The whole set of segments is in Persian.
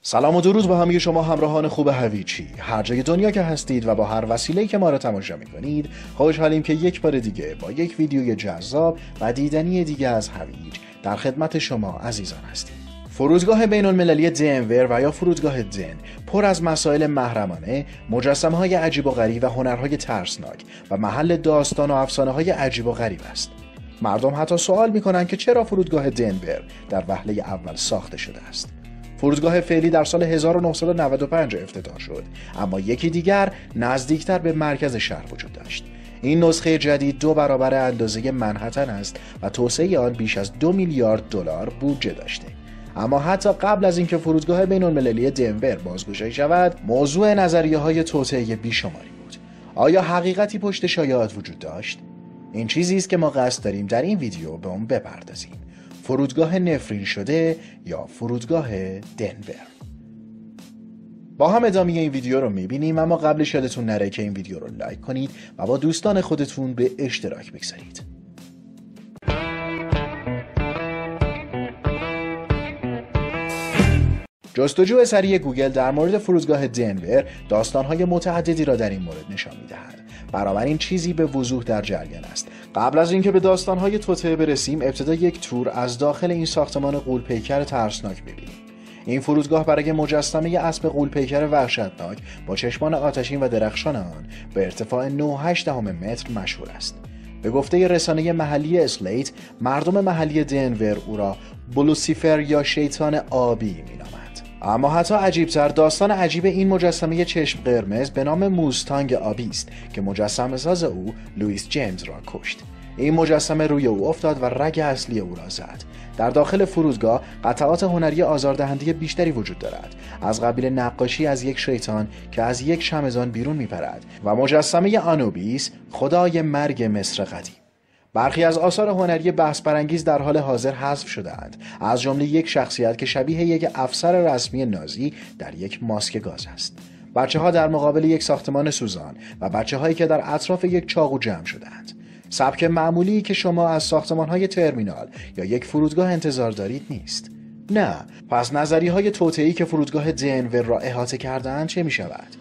سلام و درود به همه شما همراهان خوب هویچی، هر جای دنیا که هستید و با هر وسیله‌ای که ما را تماشا می‌کنید. خوشحالیم که یک بار دیگه با یک ویدیوی جذاب و دیدنی دیگه از هویچ در خدمت شما عزیزان هستیم. فرودگاه بین‌المللی دنور و یا فرودگاه دن پر از مسائل محرمانه، مجسمه‌های عجیب و غریب و هنرهای ترسناک و محل داستان و افسانه‌های عجیب و غریب است. مردم حتی سوال می‌کنند که چرا فرودگاه دنور در وهله اول ساخته شده است. فرودگاه فعلی در سال 1995 افتتاح شد، اما یکی دیگر نزدیکتر به مرکز شهر وجود داشت. این نسخه جدید 2 برابر اندازه منهتن است و توسعه آن بیش از 2 میلیارد دلار بودجه داشته. اما حتی قبل از اینکه فرودگاه بین‌المللی دنور بازگشایی شود، موضوع نظریه‌های توطئه بیشماری بود. آیا حقیقتی پشت شایعات وجود داشت؟ این چیزی است که ما قصد داریم در این ویدیو به اون بپردازیم. فرودگاه نفرین شده یا فرودگاه دنور. با هم ادامه این ویدیو رو میبینیم، اما قبلش یادتون نره که این ویدیو رو لایک کنید و با دوستان خودتون به اشتراک بگذارید. جستجو سریع گوگل در مورد فرودگاه دنور داستان‌های متعددی را در این مورد نشان می‌دهد. بنابراین چیزی به وضوح در جریان است. قبل از اینکه به داستان‌های توطئه برسیم، ابتدا یک تور از داخل این ساختمان غول‌پیکر ترسناک ببینیم. این فرودگاه برای مجسمه اسب غول‌پیکر وحشتناک با چشمان آتشین و درخشان آن به ارتفاع 9.8 متر مشهور است. به گفته رسانه محلی اسلیت، مردم محلی دنور او را بلوسیفر یا شیطان آبی مینامند. اما حتی عجیب‌تر، داستان عجیب این مجسمه چشم قرمز به نام موستانگ آبی است که مجسمه ساز او لوئیس جیمز را کشت. این مجسمه روی او افتاد و رگ اصلی او را زد. در داخل فرودگاه قطعات هنری آزاردهنده بیشتری وجود دارد، از قبیل نقاشی از یک شیطان که از یک شمعدان بیرون میپرد و مجسمه آنوبیس، خدای مرگ مصر قدیم. برخی از آثار هنری بحث برانگیز در حال حاضر حذف شده‌اند، از جمله یک شخصیت که شبیه یک افسر رسمی نازی در یک ماسک گاز است. بچه‌ها در مقابل یک ساختمان سوزان و بچه‌هایی که در اطراف یک چاقو جمع شده‌اند. سبک معمولی که شما از ساختمان‌های ترمینال یا یک فرودگاه انتظار دارید نیست. نه، پس نظریه‌های توطئه‌ای که فرودگاه دنور را احاطه کرده‌اند چه می‌شود؟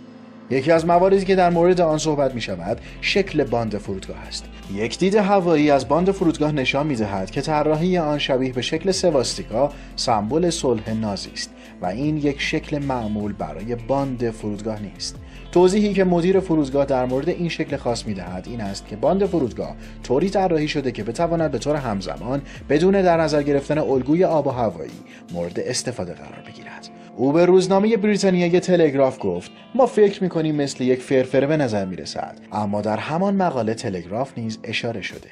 یکی از مواردی که در مورد آن صحبت می شود شکل باند فرودگاه است. یک دید هوایی از باند فرودگاه نشان می دهد که طراحی آن شبیه به شکل سواستیکا، سمبل صلح نازی است و این یک شکل معمول برای باند فرودگاه نیست. توضیحی که مدیر فرودگاه در مورد این شکل خاص می دهد این است که باند فرودگاه طوری طراحی شده که بتواند به طور همزمان بدون در نظر گرفتن الگوی آب و هوایی مورد استفاده قرار بگیرد. او به روزنامه بریتانیای تلگراف گفت: ما فکر می‌کنیم مثل یک فرفره به نظر می‌رسد، اما در همان مقاله تلگراف نیز اشاره شده.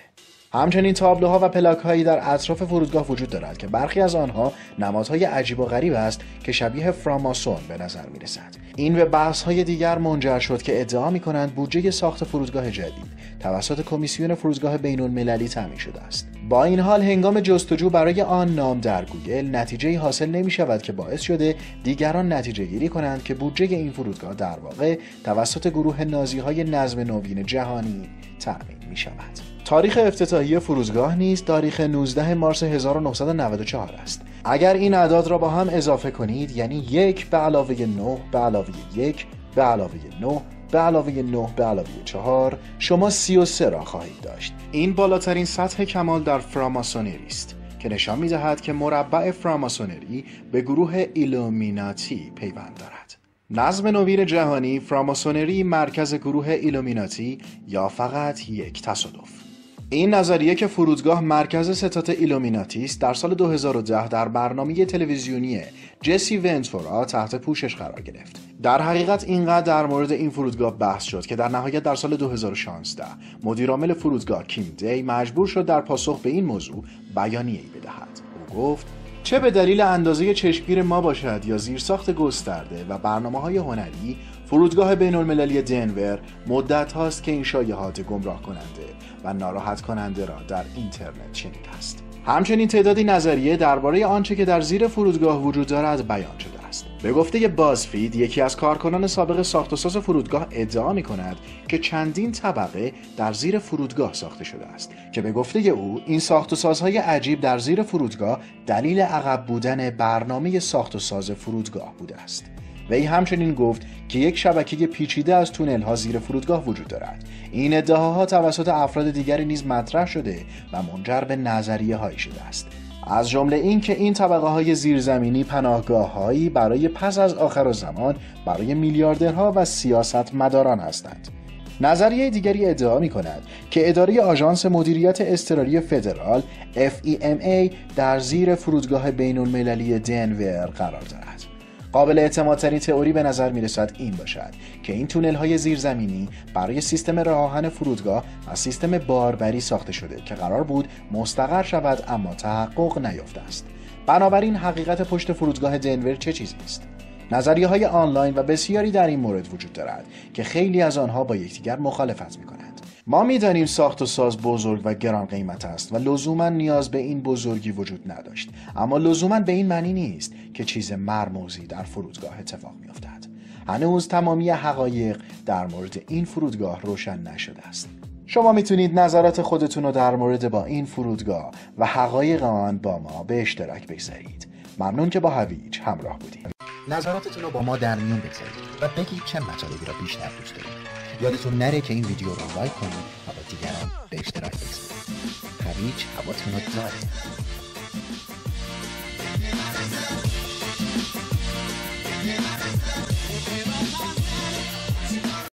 همچنین تابلوها و پلاک‌هایی در اطراف فرودگاه وجود دارد که برخی از آنها نمادهای عجیب و غریب است که شبیه فراماسون به نظر می‌رسد. این به بحث‌های دیگر منجر شد که ادعا می‌کنند بودجه ساخت فرودگاه جدید توسط کمیسیون فرودگاه بین‌المللی تامین شده است. با این حال هنگام جستجو برای آن نام در گوگل نتیجه‌ای حاصل نمی‌شود که باعث شده دیگران نتیجه گیری کنند که بودجه این فرودگاه در واقع توسط گروه نازی‌های نظم نوین جهانی تامین می‌شود. تاریخ افتتاحیه فرودگاه نیز تاریخ 19 مارس 1994 است. اگر این اعداد را با هم اضافه کنید، یعنی 1 به علاوه 9 به علاوه 1 به علاوه 9 به علاوه 9 به علاوه 4، شما 33 را خواهید داشت. این بالاترین سطح کمال در فراماسونری است که نشان می‌دهد که مربع فراماسونری به گروه ایلومیناتی پیوند دارد. نظم نوین جهانی، فراماسونری، مرکز گروه ایلومیناتی یا فقط یک تصادف. این نظریه که فرودگاه مرکز ستاد ایلومیناتی است در سال 2010 در برنامه تلویزیونی جسی ونتورا تحت پوشش قرار گرفت. در حقیقت اینقدر در مورد این فرودگاه بحث شد که در نهایت در سال 2016 مدیرعامل فرودگاه کیم دی مجبور شد در پاسخ به این موضوع بیانیه‌ای بدهد. او گفت: چه به دلیل اندازه چشمگیر ما باشد یا زیرساخت گسترده و برنامه‌های هنری، فرودگاه بین‌المللی دنور مدت هاست که این شایعات گمراه کننده و ناراحت کننده را در اینترنت شنیده است. همچنین تعدادی نظریه درباره آنچه که در زیر فرودگاه وجود دارد بیان شده است. است. به گفته بازفید، یکی از کارکنان سابق ساخت و ساز فرودگاه ادعا می‌کند که چندین طبقه در زیر فرودگاه ساخته شده است که به گفته او این ساخت و سازهای عجیب در زیر فرودگاه دلیل عقب بودن برنامه ساخت و ساز فرودگاه بوده است. وی همچنین گفت که یک شبکه پیچیده از تونل‌ها زیر فرودگاه وجود دارد. این ادعاها توسط افراد دیگری نیز مطرح شده و منجر به نظریه‌هایی شده است. از جمله این که این طبقه‌های زیرزمینی پناهگاه‌هایی برای پس از آخرالزمان برای میلیاردرها و سیاستمداران هستند. نظریه دیگری ادعا می‌کند که اداره آژانس مدیریت اضطراری فدرال FEMA در زیر فرودگاه بین‌المللی دنور قرار دارد. قابل اعتمادترین تئوری به نظر می‌رسد این باشد که این تونل‌های زیرزمینی برای سیستم راه آهن فرودگاه و سیستم باربری ساخته شده که قرار بود مستقر شود اما تحقق نیافته است. بنابراین حقیقت پشت فرودگاه دنور چه چیزی است؟ نظریه‌های آنلاین و بسیاری در این مورد وجود دارد که خیلی از آنها با یکدیگر مخالفت می‌کنند. ما می‌دانیم ساخت و ساز بزرگ و گران قیمت است و لزوماً نیاز به این بزرگی وجود نداشت، اما لزوماً به این معنی نیست که چیز مرموزی در فرودگاه اتفاق می‌افتد. هنوز تمامی حقایق در مورد این فرودگاه روشن نشده است. شما میتونید نظرات خودتون رو در مورد با این فرودگاه و حقایق آن با ما به اشتراک بگذارید. ممنون که با هویج همراه بودید. نظراتتون رو با ما در میون بگذارید و بگید چه مطالبی را بیشتر دوست دارید. یادتون نره که این ویدیو رو لایک کنید و با دیگران به اشتراک بگذارید. هویج هواتون رو داره.